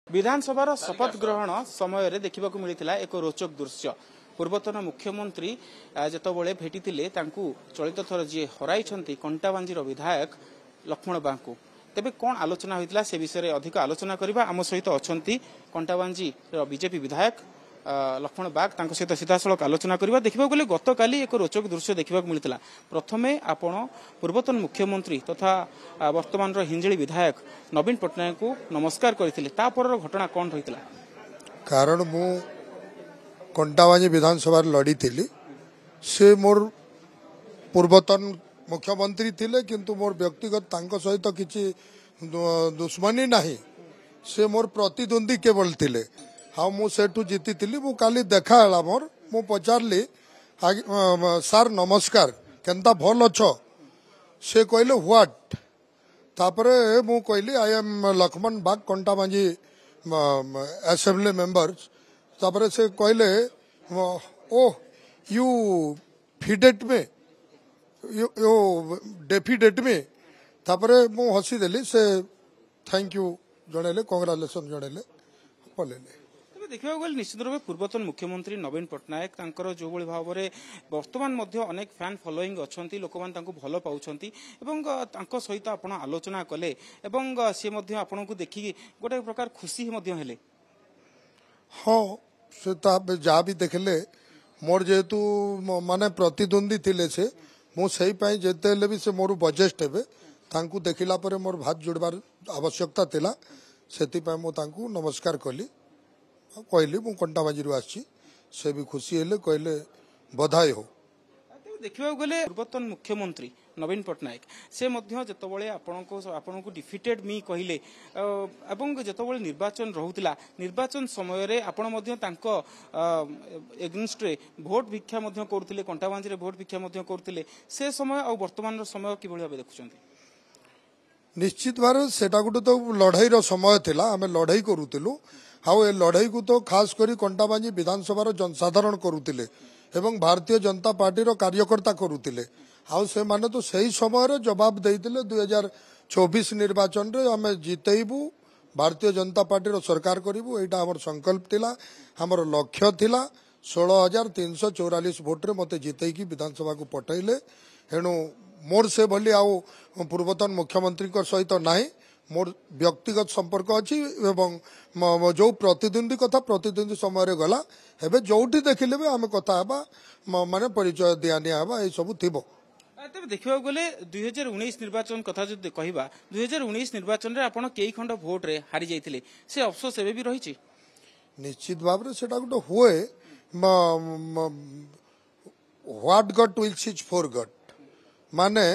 विधानसभा शपथ ग्रहण समय देखा मिलता एक रोचक दृश्य। पूर्वतन मुख्यमंत्री जितेबाला भेटी चलित थर जी हराई कंटाबांजीर विधायक लक्ष्मण बाग को तेबे कौन आलोचना होता से विषय अधिक आलोचना करबा। आम सहित अच्छा कंटाबांजी बीजेपी विधायक लक्ष्मण बाग सहित सीधासलख आलोचना करबा। देखा गले गतकाली एक रोचक दृश्य देखा मिलता। प्रथमे आपण पूर्वतन मुख्यमंत्री तथा वर्तमान हिंजिली विधायक नवीन पट्टनायक को नमस्कार करते घटना कौन रही? कारण मु कंटाबांजी विधानसभा लड़ी थी। से मोर पूर्वतन मुख्यमंत्री थिले किंतु मोर व्यक्तिगत तांको सहित किसी दुश्मनी नहीं। से मोर प्रतिद्वंदी केवल थिले। हाँ मु सेठू जीती थी। मु काली देखा मोर मु पचारली सार नमस्कार केनता भल अच्छ? से कहले व्हाट? तापरे मु कहली I am Lakshman Bag Kantabanji assembly members. तापरे से कहले ओ यू फीडेट में यू डेफिडेट में। तापरे मु हसी देली। से थैंक यू जणेले कांग्रेचुलेशन जणेले पलेले। देखा गले निश्चित रूप पूर्वतन मुख्यमंत्री नवीन पट्टनायक जो भाव में वर्तमान अनेक फैन फॉलोइंग अच्छा लोक मैंने भल पाँच सहित आप आलोचना कले सी आपन को देखिए गोटे प्रकार खुशी हेले। हाँ से जहाँ भी देखले मोर जेहेतु माने प्रतिद्वंदी थिले से मुझे जिते भी से मोर बजेस्ट हे तांकू देखला पर मोर भात जोड़बार आवश्यकता थिला। सेति मु तांकू नमस्कार कली कहली मु कंटाबांजी आसी। से भी खुशी हेले कहले बधाई हो। देखा गले पूर्वतन मुख्यमंत्री नवीन पट्टनायक से जितेबाला आपण को डिफिटेड मी कहले जितेबाला निर्वाचन रोला निर्वाचन समय आपण एगेन्स्ट भोट भिक्षा करते कंटाबांजी भोट भिक्षा करते से समय और वर्तमान समय कि भाव देखुं? निश्चित भाव से गोटे तो लड़ाई समय थिला। आमे लड़ाई करूतिलु। हाँ ए लड़ाई को तो खास करी कंटाबांजी विधानसभा जनसाधारण करुतिले एवं भारतीय जनता पार्टी रो कार्यकर्ता करुतिले। हाँ से माने तो सही समय जवाब देइतिले 2024 निर्वाचन रे आमे जितेबू भारतीय जनता पार्टी रो सरकार करिबू। एटा हमर संकल्प थिला, हमर लक्ष्य थिला। 16,344 भोट रे मते जितेकी विधानसभा को पठाइले। हेणु मोर से भली आउ पूर्वतन मुख्यमंत्री सहित नाही। मोर व्यक्तिगत संपर्क अच्छी एवं जो प्रतिद्वंदी कथा प्रतिद्वंदी समय गला एबे जोठी देखिले भी आम कथा माने परिचय दिया निया सब थी। तेज देखा गले 2019 निर्वाचन कथा जो कहवा 2019 निर्वाचन रे आपण कई खंड भोट रे हारी जाइतिले से अफसोस एबे भी रही? निश्चित भाव रे सेटा गोटे हुए what got will cease for got माने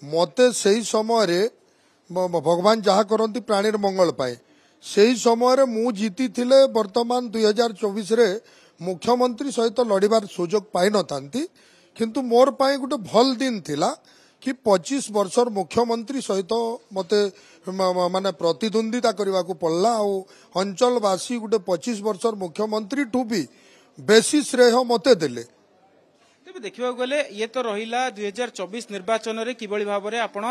मते सही समय रे भगवान जहाँ करती प्राणीर मंगल पाए से ही समय मु जीती थिले। वर्तमान 2024 रे मुख्यमंत्री सहित लड़बार सुजोग पाई न थांती किंतु मोर पाए गोटे भल दिन थिला कि 25 वर्षर मुख्यमंत्री सहित मते माने प्रतिद्वंदिता करने को पड़ला। अंचलवासी गोटे 25 वर्षर मुख्यमंत्री ठू भी बेसी श्रेय मते देले। तेज देखा गले ये तो रहिला 2024 निर्वाचन रे किबळी भाव में आपण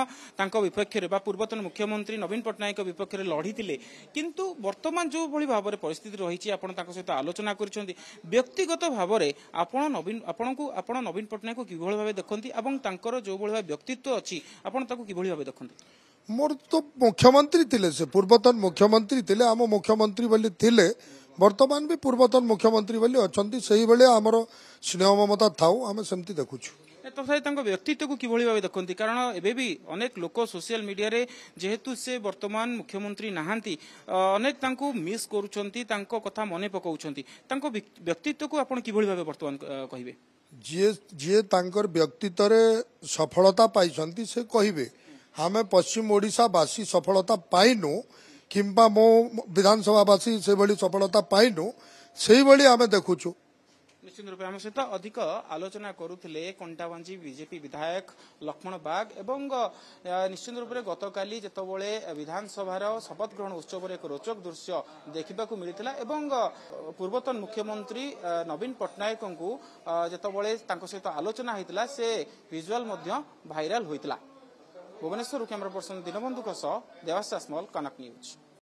विपक्ष रे पूर्वतन मुख्यमंत्री नवीन पट्टनायक विपक्ष रे लड़ी थिले किंतु वर्तमान जो भली भाव में परिस्थिति रही आपण सहित आलोचना करछंती। व्यक्तिगत भाव में आपण नवीन पट्टनायक को किबळी भाव देखंती एवं तांकर जो भली व्यक्तित्व अछि आपण ताको किबळी भाव देखंती? मोर तो मुख्यमंत्री थिले से पूर्वतन मुख्यमंत्री थिले आम मुख्यमंत्री बोली थिले वर्तमान भी पूर्वतन मुख्यमंत्री बोली अछंती सही बेले हमर स्नेह ममता थाउ आमे सेमती देखुछु। तो व्यक्तित्व को किभली भाव देखती कारण एबे भी अनेक लोक सोशल मीडिया रे जेहेतु से वर्तमान मुख्यमंत्री नहांती अनेक तांको मिस करूछंती तांको कथा मने पकाउछंती तांको व्यक्तित्व को आपण किभली भाव वर्तमान कहिबे? जे तांकर व्यक्तित्व रे सफलता पाइछंती से कहिबे। हमें पश्चिम ओडिशा वासी सफलता पाइनु किंबा मो विधानसभावासी से भली सफलता पाइनु से भली आमे देखुछु। निश्चित रूप आम सहित अधिक आलोचना करुले कंटाबांजी बीजेपी विधायक लक्ष्मण बाग एवं निश्चित रूप से गतकाली जितेबाला विधानसभार शपथ ग्रहण उत्सव एक रोचक दृश्य देखा मिलता एवं पूर्वतन मुख्यमंत्री नवीन पट्टनायक को जितेबाला सहित आलोचना होता से विजुआल भाइराल होता। भुवनेश्वर कैमरा पर्सन दीनबंधु देवाशिष मल कनक न्यूज।